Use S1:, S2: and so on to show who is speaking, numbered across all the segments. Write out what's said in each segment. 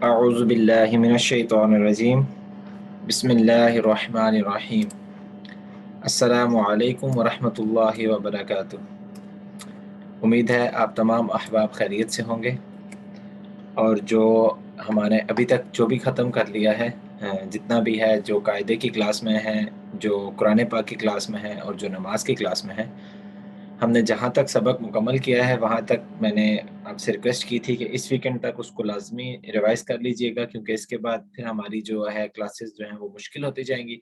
S1: اعوذ باللہ من الشیطان الرجیم بسم اللہ الرحمن الرحیم السلام علیکم ورحمۃ اللہ وبرکاتہ۔ امید ہے آپ تمام احباب خیریت سے ہوں گے، اور جو ہمارے ابھی تک جو بھی ختم کر لیا ہے، جتنا بھی ہے، جو قاعدے کی کلاس میں ہے، جو قرآن پاک کی کلاس میں ہے، اور جو نماز کی کلاس میں ہے، ہم نے جہاں تک سبق مکمل کیا ہے وہاں تک میں نے آپ سے ریکویسٹ کی تھی کہ اس ویکنڈ تک اس کو لازمی ریوائز کر لیجئے گا، کیونکہ اس کے بعد پھر ہماری جو ہے کلاسز جو ہیں وہ مشکل ہوتی جائیں گی۔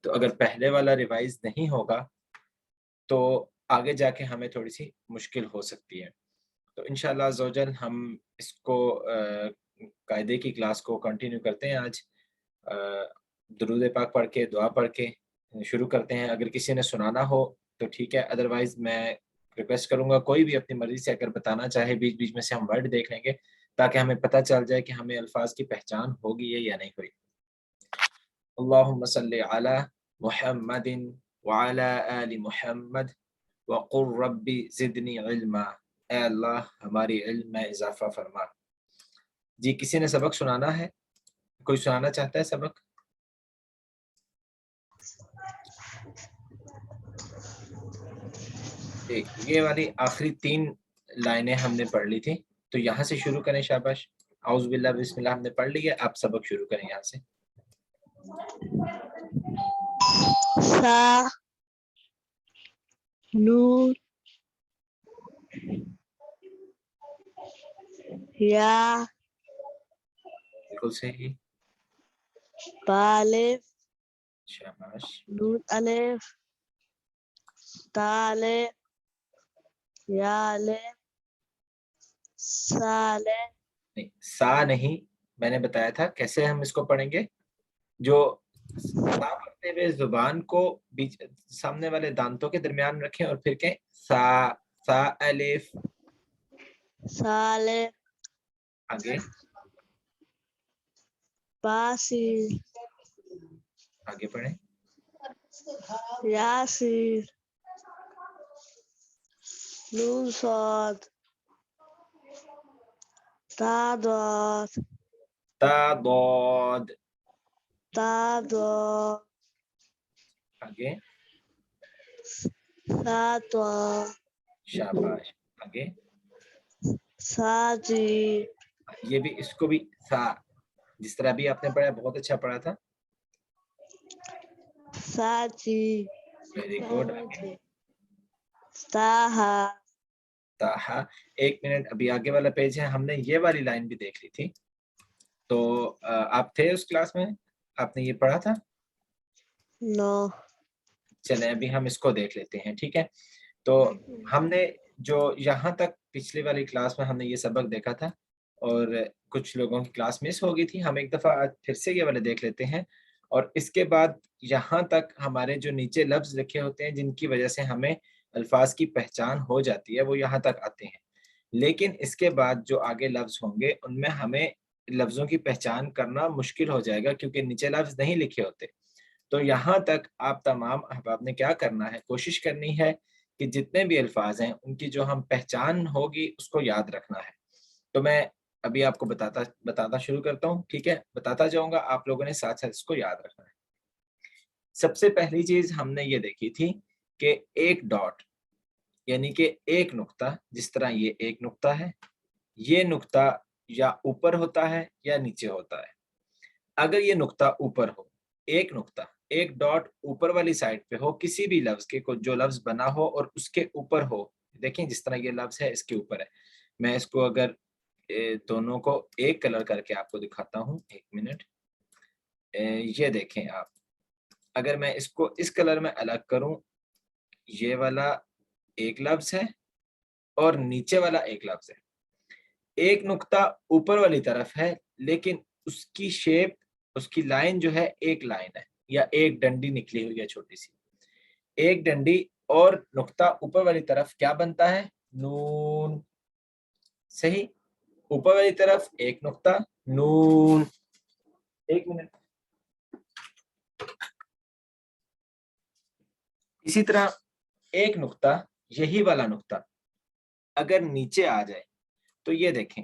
S1: تو اگر پہلے والا ریوائز نہیں ہوگا تو آگے جا کے ہمیں تھوڑی سی مشکل ہو سکتی ہے۔ تو انشاءاللہ عز و جل ہم اس کو قاعدے کی کلاس کو کنٹینیو کرتے ہیں۔ آج درود پاک پڑھ کے، دعا پڑھ کے شروع کرتے ہیں۔ اگر کسی نے سنانا ہو تو ٹھیک ہے، ادروائز میں ریکویسٹ کروں گا کوئی بھی اپنی مرضی سے اگر بتانا چاہے، بیچ بیچ میں سے ہم ورڈ دیکھ لیں گے تاکہ ہمیں پتہ چل جائے کہ ہمیں الفاظ کی پہچان ہوگی ہے یا نہیں ہوئی۔ اللہم صلی علی محمد وعلی آل محمد وقل ربی زدنی علما، اے اللہ ہماری علم میں اضافہ فرما۔ جی، کسی نے سبق سنانا ہے؟ کوئی سنانا چاہتا ہے سبق؟ یہ والی آخری 3 لائنیں ہم نے پڑھ لی تھی، تو یہاں سے شروع کریں۔ شاباش، اعوذ باللہ بسم اللہ ہم نے پڑھ لی ہے، آپ سبق شروع کریں یہاں سے۔
S2: سا نون یا
S1: بالکل صحیح،
S2: بالف
S1: شاباش۔
S2: نون الف تالف یا الف سالف
S1: نہیں، سا نہیں، میں نے بتایا تھا کیسے ہم اس کو پڑھیں گے۔ جو سا پڑھتے ہوئے زبان کو بیچ سامنے والے دانتوں کے درمیان رکھیں اور پھر کہیں سا، سا الف،
S2: سالف
S1: آگے
S2: باسیر
S1: آگے پڑھیں۔
S2: یاسیر نون صاد تا ضاد
S1: تا ضاد،
S2: تا ضاد
S1: آگے
S2: سا طا
S1: شاباش، آگے
S2: سا جیم
S1: یہ بھی، اس کو بھی سا، جس طرح بھی آپ نے پڑھا بہت اچھا پڑھا تھا،
S2: سا جیم
S1: ویری گڈ۔ آگے
S2: تاہا
S1: تاہا۔ ایک منٹ، ابھی آگے والا پیج ہے، ہم نے یہ والی لائن بھی دیکھ لی تھی، تو آپ تھے اس کلاس میں؟ آپ نے یہ پڑھا تھا؟
S2: نو
S1: چلیں ابھی ہم اس کو دیکھ لیتے ہیں، ٹھیک ہے۔ تو ہم نے جو یہاں تک پچھلی والی کلاس میں ہم نے یہ سبق دیکھا تھا، اور کچھ لوگوں کی کلاس مس ہو گئی تھی، ہم ایک دفعہ آج پھر سے یہ والے دیکھ لیتے ہیں، اور اس کے بعد یہاں تک ہمارے جو نیچے لفظ لکھے ہوتے ہیں جن کی وجہ سے ہمیں الفاظ کی پہچان ہو جاتی ہے وہ یہاں تک آتے ہیں، لیکن اس کے بعد جو آگے لفظ ہوں گے ان میں ہمیں لفظوں کی پہچان کرنا مشکل ہو جائے گا کیونکہ نیچے لفظ نہیں لکھے ہوتے۔ تو یہاں تک آپ تمام احباب نے کیا کرنا ہے، کوشش کرنی ہے کہ جتنے بھی الفاظ ہیں ان کی جو ہم پہچان ہوگی اس کو یاد رکھنا ہے۔ تو میں ابھی آپ کو بتاتا شروع کرتا ہوں، ٹھیک ہے، بتاتا جاؤں گا، آپ لوگوں نے ساتھ ساتھ اس کو یاد رکھنا ہے۔ سب سے پہلی چیز ہم نے یہ دیکھی تھی کہ ایک ڈاٹ یعنی کہ ایک نقطہ، جس طرح یہ ایک نقطہ ہے، یہ نقطہ یا اوپر ہوتا ہے یا نیچے ہوتا ہے۔ اگر یہ نقطہ اوپر ہو، ایک نقطہ، ایک ڈاٹ اوپر والی سائڈ پہ ہو کسی بھی لفظ کے، جو لفظ بنا ہو اور اس کے اوپر ہو، دیکھیں جس طرح یہ لفظ ہے اس کے اوپر ہے، میں اس کو اگر دونوں کو ایک کلر کر کے آپ کو دکھاتا ہوں، ایک منٹ، یہ دیکھیں آپ، اگر میں اس کو اس کلر میں الگ کروں، یہ والا ایک لفظ ہے اور نیچے والا ایک لفظ ہے، ایک نقطہ اوپر والی طرف ہے لیکن اس کی شیپ، اس کی لائن جو ہے ایک لائن ہے یا ایک ڈنڈی نکلی ہوئی ہے چھوٹی سی، ایک ڈنڈی اور نقطہ اوپر والی طرف کیا بنتا ہے؟ نون، صحیح، اوپر والی طرف ایک نقطہ نون، ایک منٹ، اسی طرح ایک نقطہ، یہی والا نقطہ اگر نیچے آ جائے تو یہ دیکھیں،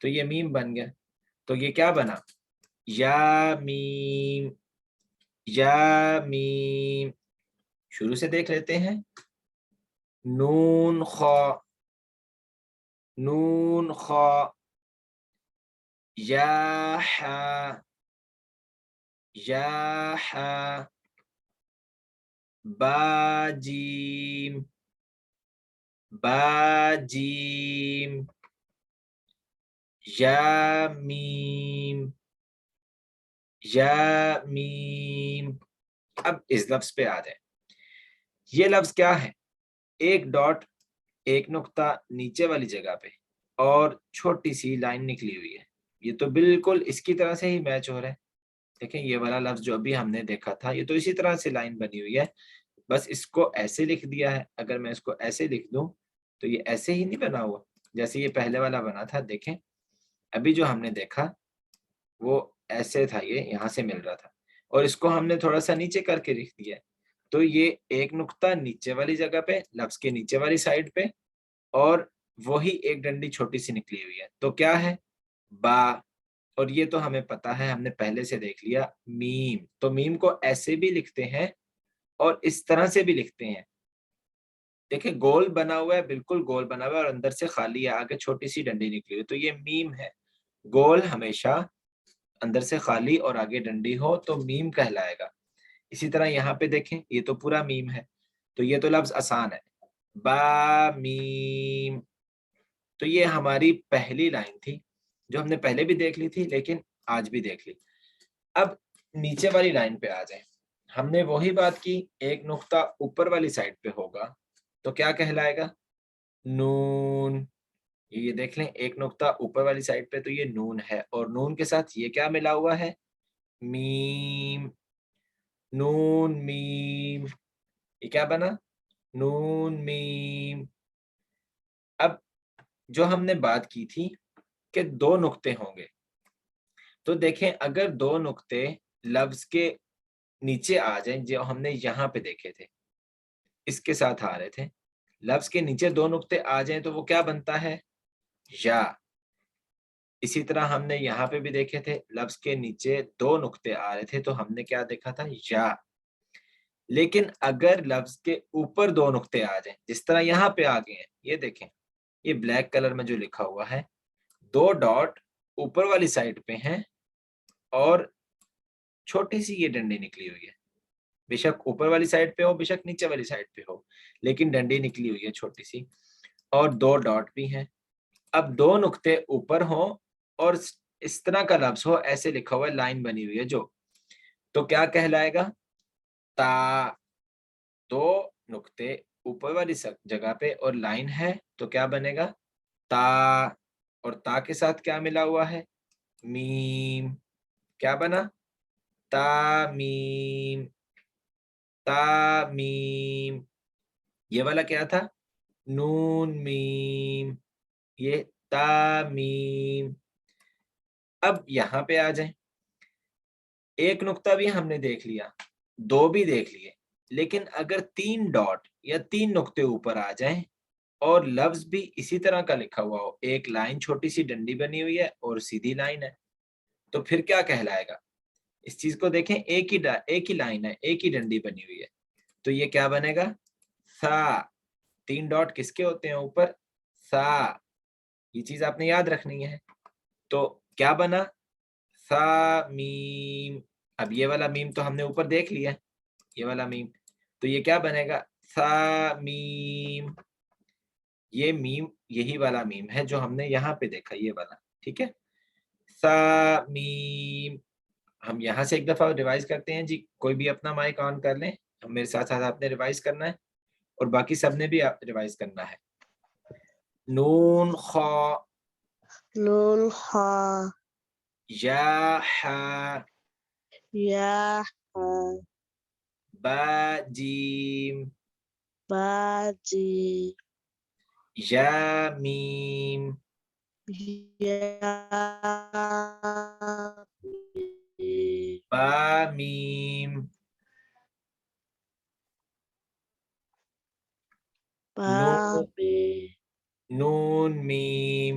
S1: تو یہ میم بن گیا. تو یہ کیا بنا؟ یا میم، یا میم. شروع سے دیکھ لیتے ہیں. نون خا، نون خا، یا حا، یا حا، با جیم، با جیم، یا میم، یا میم. اب اس لفظ پہ آ جائیں. یہ لفظ کیا ہے؟ ایک ڈاٹ، ایک نقطہ نیچے والی جگہ پہ اور چھوٹی سی لائن نکلی ہوئی ہے. یہ تو بالکل اس کی طرح سے ہی میچ ہو رہا ہے. دیکھیں یہ والا لفظ جو ابھی ہم نے دیکھا تھا یہ تو اسی طرح سے لائن بنی ہوئی ہے، بس اس کو ایسے لکھ دیا ہے. اگر میں اس کو ایسے لکھ دوں تو یہ ایسے ہی نہیں بنا ہوا جیسے یہ پہلے والا بنا تھا. دیکھیں ابھی جو ہم نے دیکھا وہ ایسے تھا، یہ یہاں سے مل رہا تھا، اور اس کو ہم نے تھوڑا سا نیچے کر کے لکھ دیا. تو یہ ایک نقطہ نیچے والی جگہ پہ، لفظ کے نیچے والی سائڈ پہ، اور وہی ایک ڈنڈی چھوٹی سی نکلی ہوئی ہے. تو کیا ہے؟ با. اور یہ تو ہمیں پتا ہے، ہم نے پہلے سے دیکھ لیا، میم. تو میم کو ایسے بھی لکھتے ہیں اور اس طرح سے بھی لکھتے ہیں. دیکھیں گول بنا ہوا ہے، بالکل گول بنا ہوا ہے اور اندر سے خالی ہے، آگے چھوٹی سی ڈنڈی نکلی ہوئی. تو یہ میم ہے. گول ہمیشہ اندر سے خالی اور آگے ڈنڈی ہو تو میم کہلائے گا. اسی طرح یہاں پہ دیکھیں یہ تو پورا میم ہے. تو یہ تو لفظ آسان ہے، با میم. تو یہ ہماری پہلی لائن تھی جو ہم نے پہلے بھی دیکھ لی تھی لیکن آج بھی دیکھ لی. اب نیچے والی لائن پہ آ جائیں. ہم نے وہی بات کی، ایک نقطہ اوپر والی سائڈ پہ ہوگا تو کیا کہلائے گا؟ نون. یہ دیکھ لیں ایک نقطہ اوپر والی سائڈ پہ تو یہ نون ہے، اور نون کے ساتھ یہ کیا ملا ہوا ہے؟ میم. نون میم. یہ کیا بنا؟ نون میم. اب جو ہم نے بات کی تھی کہ دو نقطے ہوں گے، تو دیکھیں اگر دو نقطے لفظ کے نیچے آ جائیں جو ہم نے یہاں پہ دیکھے تھے، اس کے ساتھ آ رہے تھے، لفظ کے نیچے دو نقطے آ جائیں تو وہ کیا بنتا ہے؟ یا. اسی طرح ہم نے یہاں پہ بھی دیکھے تھے، لفظ کے نیچے دو نقطے آ رہے تھے تو ہم نے کیا دیکھا تھا؟ یا. لیکن اگر لفظ کے اوپر دو نقطے آ جائیں جس طرح یہاں پہ آ گئے ہیں، یہ دیکھیں یہ بلیک کلر میں جو لکھا ہوا ہے، دو ڈاٹ اوپر والی سائڈ پہ ہیں اور چھوٹی سی یہ ڈنڈی نکلی ہوئی ہے. بے شک اوپر والی سائڈ پہ ہو، بے شک نیچے والی سائڈ پہ ہو، لیکن ڈنڈی نکلی ہوئی ہے چھوٹی سی، اور دو ڈاٹ بھی ہیں. اب دو نقطے اوپر ہوں اور اس طرح کا لفظ ہو، ایسے لکھا ہوا ہے، لائن بنی ہوئی ہے جو، تو کیا کہلائے گا؟ تا. دو نقطے اوپر والی جگہ پہ اور لائن ہے تو کیا بنے گا؟ تا. اور تا کے ساتھ کیا ملا ہوا ہے؟ میم. کیا بنا؟ تا میم. تا میم. یہ والا کیا تھا؟ نون میم. یہ تا میم. اب یہاں پہ آ جائیں. ایک نقطہ بھی ہم نے دیکھ لیا، دو بھی دیکھ لیے، لیکن اگر تین ڈاٹ یا تین نقطے اوپر آ جائیں اور لفظ بھی اسی طرح کا لکھا ہوا ہو، ایک لائن چھوٹی سی ڈنڈی بنی ہوئی ہے اور سیدھی لائن ہے، تو پھر کیا کہلائے گا؟ اس چیز کو دیکھیں، ایک ہی لائن ہے، ایک ہی ڈنڈی بنی ہوئی ہے، تو یہ کیا بنے گا؟ سا. تین ڈاٹ کس کے ہوتے ہیں اوپر؟ سا. یہ چیز آپ نے یاد رکھنی ہے. تو کیا بنا؟ سا میم. اب یہ والا میم تو ہم نے اوپر دیکھ لیا، یہ والا میم، تو یہ کیا بنے گا؟ سا میم. یہ میم یہی والا میم ہے جو ہم نے یہاں پہ دیکھا، یہ والا. ٹھیک ہے، سا میم. ہم یہاں سے ایک دفعہ ریوائز کرتے ہیں جی. کوئی بھی اپنا مائک آن کر لیں، ہم میرے ساتھ ساتھ آپ نے ریوائز کرنا ہے اور باقی سب نے بھی ریوائز کرنا ہے. نون خا،
S2: نون خا،
S1: یا حا،
S2: یا حا،
S1: با جیم،
S2: با جی،
S1: یا میم،
S2: یا می،
S1: با میم،
S2: با
S1: نون
S2: می،
S1: نون میم.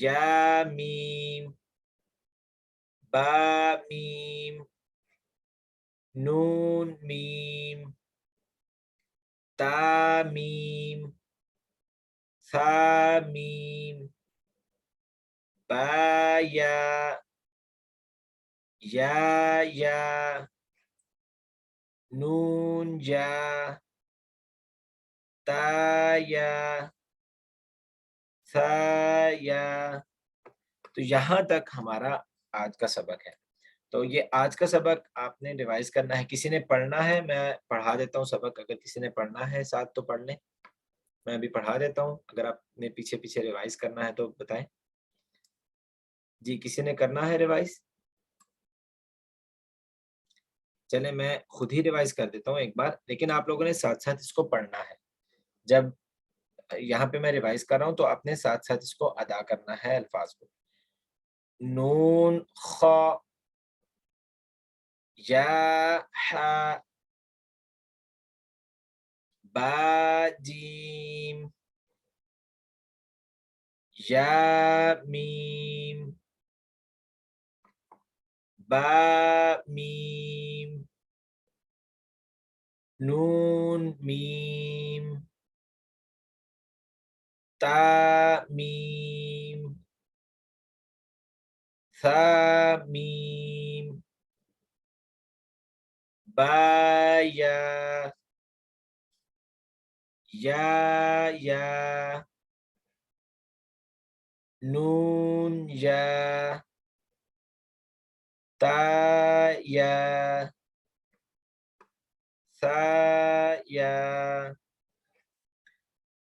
S1: یا میم، با میم، نون میم، تا میم، ثا میم، با یا، نون یا، تا یا، ثا یا۔ تو یہاں تک ہمارا آج کا سبق ہے۔ تو یہ آج کا سبق آپ نے ریوائز کرنا ہے، کسی نے پڑھنا ہے، میں پڑھا دیتا ہوں سبق، اگر کسی نے پڑھنا ہے ساتھ تو پڑھ لیں، میں ابھی پڑھا دیتا ہوں، اگر آپ نے پیچھے پیچھے ریوائز کرنا ہے تو بتائیں۔ جی کسی نے کرنا ہے ریوائز؟ چلیں میں خود ہی ریوائز کر دیتا ہوں ایک بار، لیکن آپ لوگوں نے ساتھ ساتھ اس کو پڑھنا ہے۔ جب یہاں پہ میں ریوائز کر رہا ہوں تو آپ نے ساتھ ساتھ اس کو ادا کرنا ہے الفاظ کو۔ نون خ، یا حا، با جیم، یا میم، با میم، نون میم، تا میم، ثا میم، با یا، نون یا، تا یا، ثا یا۔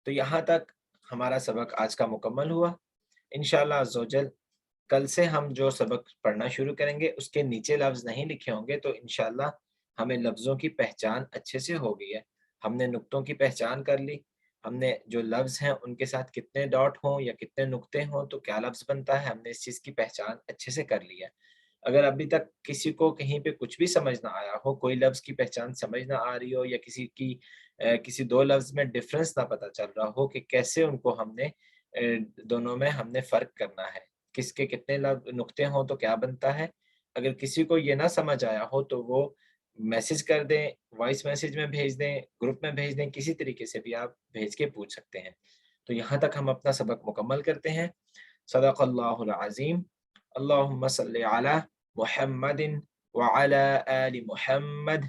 S1: تو یہاں تک ہمارا سبق آج کا مکمل ہوا۔ انشاءاللہ عز و جل کل سے ہم جو سبق پڑھنا شروع کریں گے اس کے نیچے لفظ نہیں لکھے ہوں گے، تو انشاءاللہ ہمیں لفظوں کی پہچان اچھے سے ہو گئی ہے۔ ہم نے نقطوں کی پہچان کر لی، ہم نے جو لفظ ہیں ان کے ساتھ کتنے ڈاٹ ہوں یا کتنے نقطے ہوں تو کیا لفظ بنتا ہے، ہم نے اس چیز کی پہچان اچھے سے کر لی ہے۔ اگر ابھی تک کسی کو کہیں پہ کچھ بھی سمجھ نہ آیا ہو، کوئی لفظ کی پہچان سمجھ نہ آ رہی ہو، یا کسی دو لفظ میں ڈفرنس نہ پتہ چل رہا ہو کہ کیسے ان کو ہم نے دونوں میں ہم نے فرق کرنا ہے، کس کے کتنے نقطے ہوں تو کیا بنتا ہے، اگر کسی کو یہ نہ سمجھ آیا ہو تو وہ میسج کر دیں، وائس میسج میں بھیج دیں، گروپ میں بھیج دیں، کسی طریقے سے بھی آپ بھیج کے پوچھ سکتے ہیں۔ تو یہاں تک ہم اپنا سبق مکمل کرتے ہیں۔ صدق اللہ العظیم۔ اللہم صلی علی محمد وعلی آل محمد۔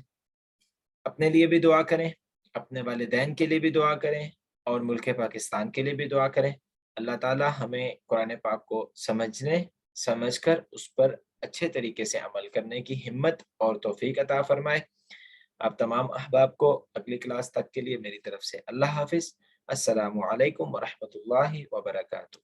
S1: اپنے لیے بھی دعا کریں، اپنے والدین کے لیے بھی دعا کریں، اور ملک پاکستان کے لیے بھی دعا کریں۔ اللہ تعالی ہمیں قرآن پاک کو سمجھ کر اس پر اچھے طریقے سے عمل کرنے کی ہمت اور توفیق عطا فرمائے۔ آپ تمام احباب کو اگلی کلاس تک کے لیے میری طرف سے اللہ حافظ۔ السلام علیکم ورحمۃ اللہ وبرکاتہ۔